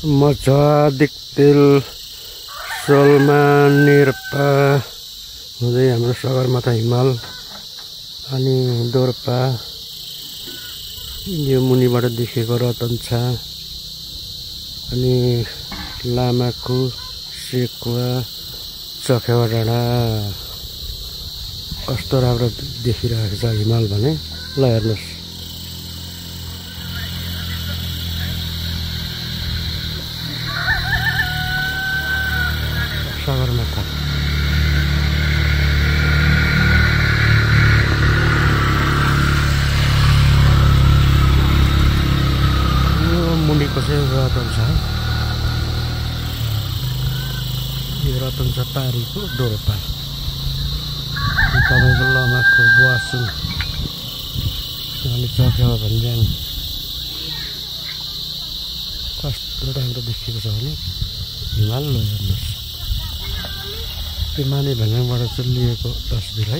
मचा दिक्तेल सोलमा निरपा हुँदै हाम्रो सगरमाथा हिमाल अनि दोर्पा यो मुनिबाट देखेको रतनछा अनि लामाखु सेकुवा चखेवा डाँडा कस्तो राम्रो देखिरहेको छ हिमाल भने ल हेर्नुहोस् सगरमाथा यो मुनिको चाहिँ रतनछा यो रतनछा पारीको दोर्पा तपाईँको लमाको बुवासुङ अनि चखेवा भन्ज्याङ कस्तो राम्रो देखिएको छ भने हिमाल हेर्नुहोस् त्यो माने भन्ज्याङबाट चाहिँ लिएको तस्बिर है।